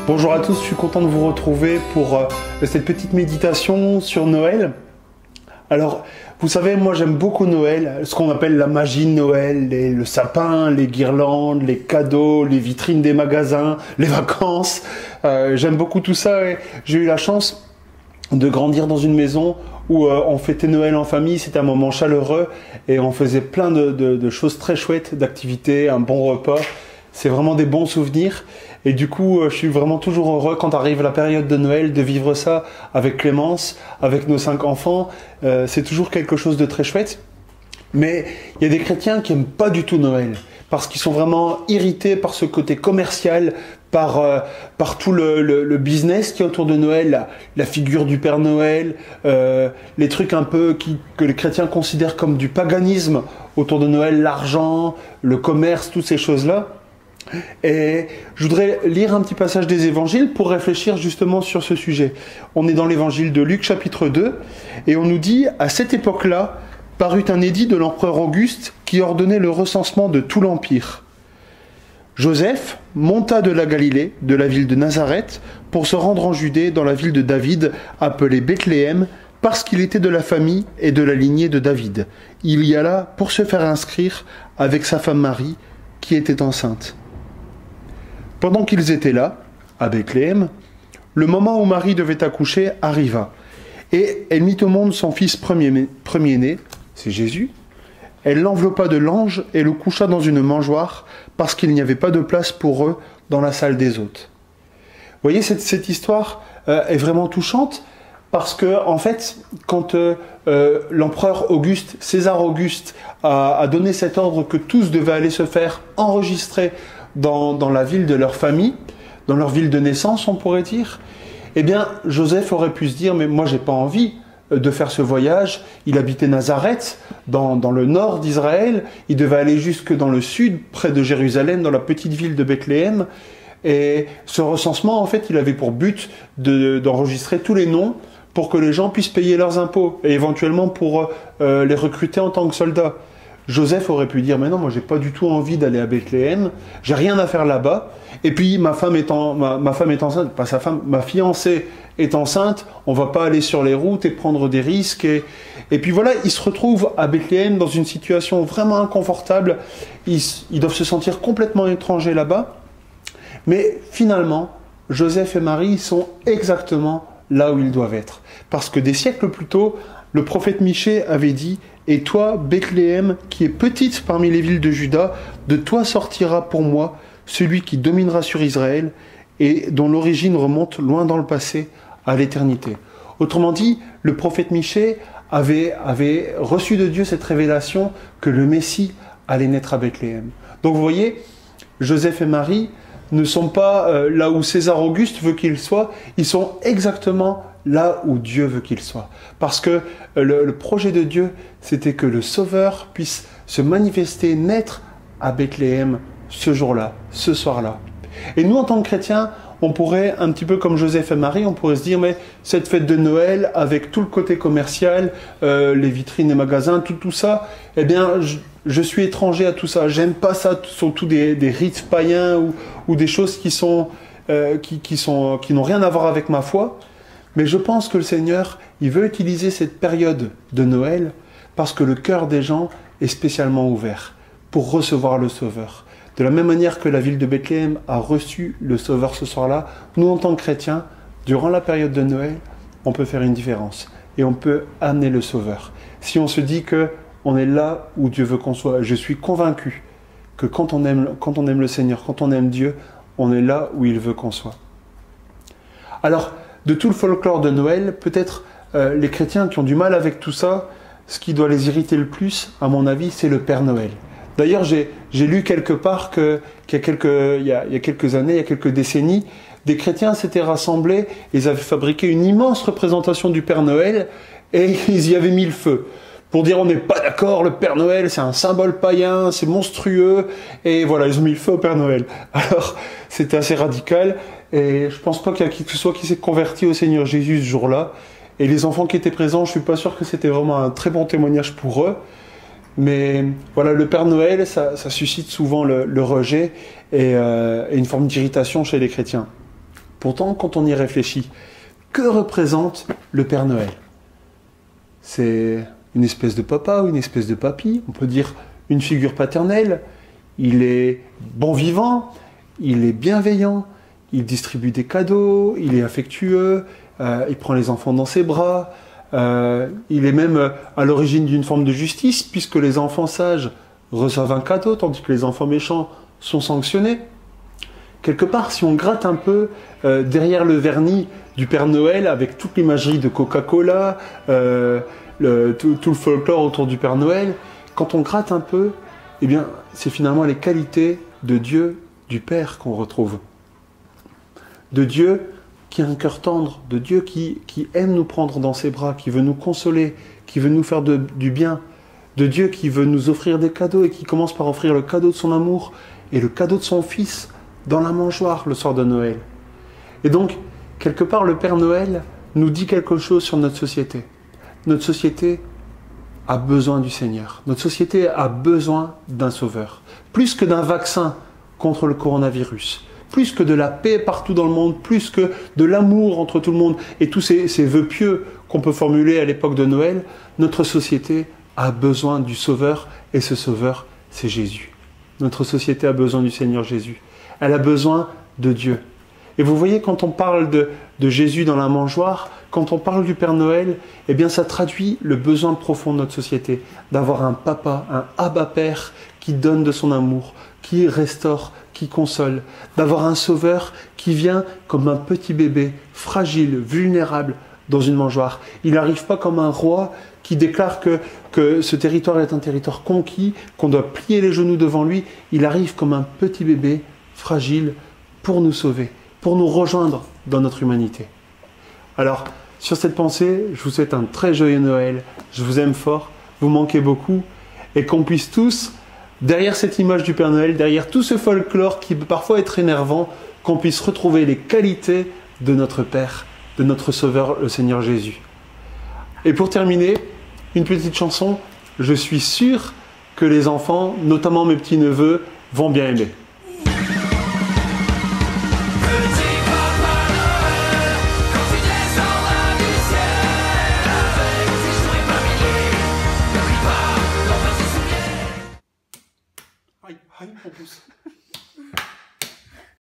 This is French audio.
Bonjour à tous, je suis content de vous retrouver pour cette petite méditation sur Noël. Alors, vous savez, moi j'aime beaucoup Noël, ce qu'on appelle la magie de Noël, le sapin, les guirlandes, les cadeaux, les vitrines des magasins, les vacances. J'aime beaucoup tout ça et j'ai eu la chance de grandir dans une maison où on fêtait Noël en famille, c'était un moment chaleureux et on faisait plein de choses très chouettes, d'activités, un bon repas. C'est vraiment des bons souvenirs. Et du coup, je suis vraiment toujours heureux quand arrive la période de Noël de vivre ça avec Clémence, avec nos 5 enfants. C'est toujours quelque chose de très chouette. Mais il y a des chrétiens qui n'aiment pas du tout Noël parce qu'ils sont vraiment irrités par ce côté commercial, par tout le business qui est autour de Noël, la figure du Père Noël, les trucs un peu que les chrétiens considèrent comme du paganisme autour de Noël, l'argent, le commerce, toutes ces choses-là. Et je voudrais lire un petit passage des évangiles pour réfléchir justement sur ce sujet. On est dans l'évangile de Luc chapitre 2 et on nous dit « À cette époque-là, parut un édit de l'empereur Auguste qui ordonnait le recensement de tout l'empire. Joseph monta de la Galilée, de la ville de Nazareth, pour se rendre en Judée dans la ville de David, appelée Bethléem, parce qu'il était de la famille et de la lignée de David. Il y alla pour se faire inscrire avec sa femme Marie, qui était enceinte. Pendant qu'ils étaient là, à Bethléem, le moment où Marie devait accoucher arriva, et elle mit au monde son fils premier-né, c'est Jésus. Elle l'enveloppa de langes et le coucha dans une mangeoire, parce qu'il n'y avait pas de place pour eux dans la salle des hôtes. Vous voyez, cette histoire est vraiment touchante, parce que, en fait, quand l'empereur Auguste, César Auguste, a donné cet ordre que tous devaient aller se faire enregistrer dans la ville de leur famille, dans leur ville de naissance, on pourrait dire, eh bien, Joseph aurait pu se dire, mais moi, j'ai pas envie de faire ce voyage. Il habitait Nazareth, dans le nord d'Israël. Il devait aller jusque dans le sud, près de Jérusalem, dans la petite ville de Bethléem. Et ce recensement, en fait, il avait pour but d'enregistrer tous les noms pour que les gens puissent payer leurs impôts et éventuellement pour les recruter en tant que soldats. Joseph aurait pu dire, mais non, moi j'ai pas du tout envie d'aller à Bethléem, j'ai rien à faire là-bas, et puis ma femme est enceinte, pas sa femme, ma fiancée est enceinte, on va pas aller sur les routes et prendre des risques, et puis voilà, ils se retrouvent à Bethléem dans une situation vraiment inconfortable, ils doivent se sentir complètement étrangers là-bas, mais finalement, Joseph et Marie sont exactement là où ils doivent être, parce que des siècles plus tôt, le prophète Michée avait dit « Et toi, Bethléem, qui est petite parmi les villes de Juda, de toi sortira pour moi celui qui dominera sur Israël et dont l'origine remonte loin dans le passé, à l'éternité. » Autrement dit, le prophète Michée avait reçu de Dieu cette révélation que le Messie allait naître à Bethléem. Donc vous voyez, Joseph et Marie ne sont pas là où César Auguste veut qu'ils soient, ils sont exactement là où Dieu veut qu'ils soient. Parce que le projet de Dieu, c'était que le Sauveur puisse se manifester, naître à Bethléem ce jour-là, ce soir-là. Et nous, en tant que chrétiens, on pourrait, un petit peu comme Joseph et Marie, on pourrait se dire, mais cette fête de Noël, avec tout le côté commercial, les vitrines, les magasins, tout ça, eh bien, je suis étranger à tout ça. J'aime pas ça, surtout des rites païens ou des choses qui n'ont rien à voir avec ma foi. Mais je pense que le Seigneur, il veut utiliser cette période de Noël parce que le cœur des gens est spécialement ouvert pour recevoir le Sauveur. De la même manière que la ville de Bethléem a reçu le Sauveur ce soir-là, nous en tant que chrétiens, durant la période de Noël, on peut faire une différence et on peut amener le Sauveur. Si on se dit que on est là où Dieu veut qu'on soit, je suis convaincu que quand on aime le Seigneur, quand on aime Dieu, on est là où il veut qu'on soit. Alors, de tout le folklore de Noël, peut-être les chrétiens qui ont du mal avec tout ça, ce qui doit les irriter le plus, à mon avis, c'est le Père Noël. D'ailleurs, j'ai lu quelque part qu'il y a quelques années, il y a quelques décennies, des chrétiens s'étaient rassemblés, ils avaient fabriqué une immense représentation du Père Noël et ils y avaient mis le feu. Pour dire on n'est pas d'accord, le Père Noël c'est un symbole païen, c'est monstrueux, et voilà, ils ont mis le feu au Père Noël. Alors, c'était assez radical, et je pense pas qu'il y a qui que ce soit qui s'est converti au Seigneur Jésus ce jour-là, et les enfants qui étaient présents, je suis pas sûr que c'était vraiment un très bon témoignage pour eux, mais voilà, le Père Noël, ça suscite souvent le rejet, et une forme d'irritation chez les chrétiens. Pourtant, quand on y réfléchit, que représente le Père Noël? C'est une espèce de papa ou une espèce de papy, on peut dire une figure paternelle. Il est bon vivant, il est bienveillant, il distribue des cadeaux, il est affectueux, il prend les enfants dans ses bras, il est même à l'origine d'une forme de justice, puisque les enfants sages reçoivent un cadeau, tandis que les enfants méchants sont sanctionnés. Quelque part, si on gratte un peu derrière le vernis du Père Noël, avec toute l'imagerie de Coca-Cola, tout le folklore autour du Père Noël, quand on gratte un peu, eh bien, c'est finalement les qualités de Dieu, du Père qu'on retrouve. De Dieu qui a un cœur tendre, de Dieu qui aime nous prendre dans ses bras, qui veut nous consoler, qui veut nous faire du bien, de Dieu qui veut nous offrir des cadeaux et qui commence par offrir le cadeau de son amour et le cadeau de son Fils dans la mangeoire le soir de Noël. Et donc, quelque part, le Père Noël nous dit quelque chose sur notre société. Notre société a besoin du Seigneur. Notre société a besoin d'un sauveur. Plus que d'un vaccin contre le coronavirus, plus que de la paix partout dans le monde, plus que de l'amour entre tout le monde et tous ces vœux pieux qu'on peut formuler à l'époque de Noël, notre société a besoin du sauveur et ce sauveur, c'est Jésus. Notre société a besoin du Seigneur Jésus. Elle a besoin de Dieu. Et vous voyez, quand on parle de Jésus dans la mangeoire, quand on parle du Père Noël, eh bien ça traduit le besoin profond de notre société, d'avoir un papa, un Abba-Père qui donne de son amour, qui restaure, qui console, d'avoir un sauveur qui vient comme un petit bébé, fragile, vulnérable, dans une mangeoire. Il n'arrive pas comme un roi qui déclare que ce territoire est un territoire conquis, qu'on doit plier les genoux devant lui. Il arrive comme un petit bébé, fragile, pour nous sauver, pour nous rejoindre dans notre humanité. Alors, sur cette pensée, je vous souhaite un très joyeux Noël. Je vous aime fort, vous manquez beaucoup, et qu'on puisse tous, derrière cette image du Père Noël, derrière tout ce folklore qui peut parfois être énervant, qu'on puisse retrouver les qualités de notre Père, de notre Sauveur, le Seigneur Jésus. Et pour terminer, une petite chanson, je suis sûr que les enfants, notamment mes petits-neveux, vont bien aimer.